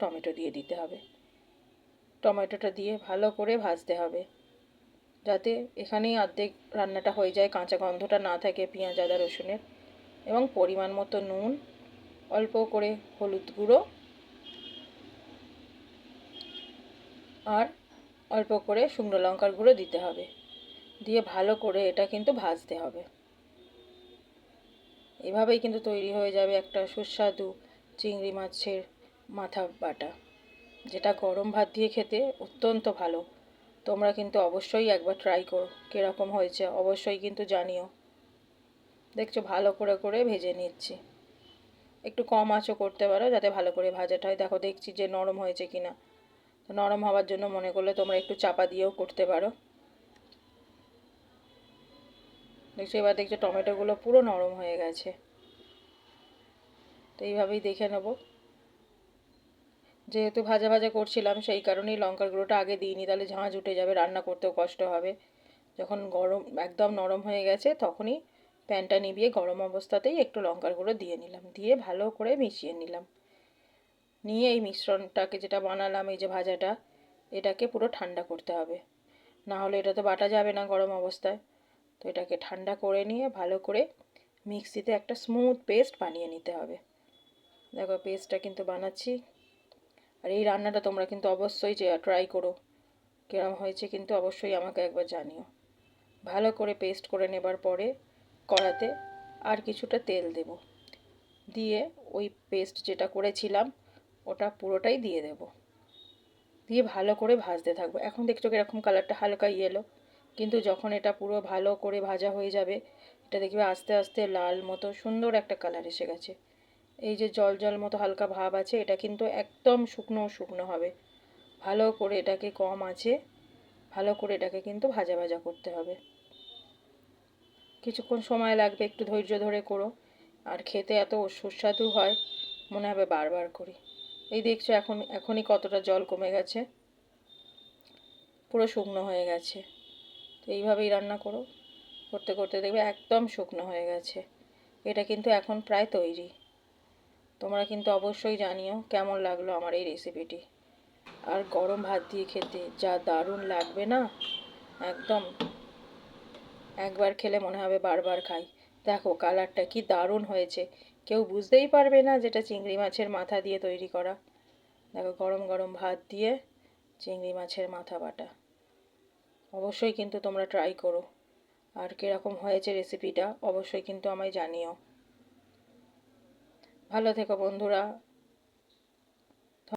Tomato দিয়ে দিতে হবে। টমেটোটা দিয়ে ভালো করে ভাজতে হবে, যাতে এখানেই অর্ধেক রান্নাটা হয়ে যায়, কাঁচা গন্ধটা না থাকে পেঁয়াজ আদা রসুনের। এবং পরিমাণ মতো নুন, অল্প করে হলুদ গুঁড়ো আর অল্প করে শুকনো লঙ্কার গুঁড়ো দিতে হবে। দিয়ে ভালো করে এটা কিন্তু ভাজতে হবে। এভাবেই কিন্তু তৈরি হয়ে যাবে একটা সুস্বাদু চিংড়ি মাছের মাথা বাটা, যেটা গরম ভাত দিয়ে খেতে অত্যন্ত ভালো। তোমরা কিন্তু অবশ্যই একবার ট্রাই করো, কীরকম হয়েছে অবশ্যই কিন্তু জানিও। দেখছো ভালো করে করে ভেজে নিচ্ছি। একটু কম আঁচও করতে পারো যাতে ভালো করে ভাজাটা হয়। দেখো দেখছি যে নরম হয়েছে কিনা। তো নরম হওয়ার জন্য মনে করলে তোমরা একটু চাপা দিয়েও করতে পারো। দেখছো এবার দেখছো টমেটোগুলো পুরো নরম হয়ে গেছে। তো এইভাবেই দেখে নেব। যেহেতু ভাজা ভাজা করছিলাম সেই কারণেই লঙ্কার গুঁড়োটা আগে দিইনি, তাহলে ঝাঁঝ উঠে যাবে, রান্না করতেও কষ্ট হবে। যখন গরম একদম নরম হয়ে গেছে তখনই প্যানটা নিভিয়ে গরম অবস্থাতেই একটু লঙ্কার গুঁড়ো দিয়ে নিলাম, দিয়ে ভালো করে মিশিয়ে নিলাম। নিয়ে এই মিশ্রণটাকে যেটা বানালাম, এই যে ভাজাটা, এটাকে পুরো ঠান্ডা করতে হবে, না হলে এটা তো বাটা যাবে না গরম অবস্থায়। তো এটাকে ঠান্ডা করে নিয়ে ভালো করে মিক্সিতে একটা স্মুথ পেস্ট বানিয়ে নিতে হবে। দেখো পেস্টটা কিন্তু বানাচ্ছি। আর এই রান্নাটা তোমরা কিন্তু অবশ্যই ট্রাই করো, কেরম হয়েছে কিন্তু অবশ্যই আমাকে একবার জানিও। ভালো করে পেস্ট করে নেবার পরে কড়াতে আর কিছুটা তেল দেব, দিয়ে ওই পেস্ট যেটা করেছিলাম ওটা পুরোটাই দিয়ে দেব, দিয়ে ভালো করে ভাজতে থাকবো। এখন দেখছো কিরকম কালারটা হালকা ইয়েলো, কিন্তু যখন এটা পুরো ভালো করে ভাজা হয়ে যাবে এটা দেখবে আস্তে আস্তে লাল মতো সুন্দর একটা কালার এসে গেছে। এই যে জল জল মতো হালকা ভাব আছে, এটা কিন্তু একদম শুকনো শুকনো হবে। ভালো করে এটাকে কম আছে ভালো করে এটাকে কিন্তু ভাজা ভাজা করতে হবে। কিছুক্ষণ সময় লাগবে, একটু ধৈর্য ধরে করো। আর খেতে এত সুস্বাদু হয়, মনে হবে বারবার করি। এই দেখছো এখনই কতটা জল কমে গেছে, পুরো শুকনো হয়ে গেছে। তো এইভাবেই রান্না করো, করতে করতে দেখবে একদম শুকনো হয়ে গেছে। এটা কিন্তু এখন প্রায় তৈরি। তোমরা কিন্তু অবশ্যই জানিও কেমন লাগলো আমার এই রেসিপিটি। আর গরম ভাত দিয়ে খেতে যা দারুণ লাগবে না, একদম একবার খেলে মনে হবে বারবার খাই। দেখো কালারটা কি দারুণ হয়েছে, কেউ বুঝতেই পারবে না যেটা চিংড়ি মাছের মাথা দিয়ে তৈরি করা। দেখো গরম গরম ভাত দিয়ে চিংড়ি মাছের মাথা বাটা। অবশ্যই কিন্তু তোমরা ট্রাই করো, আর কীরকম হয়েছে রেসিপিটা অবশ্যই কিন্তু আমায় জানিও। ভালো থেকো বন্ধুরা।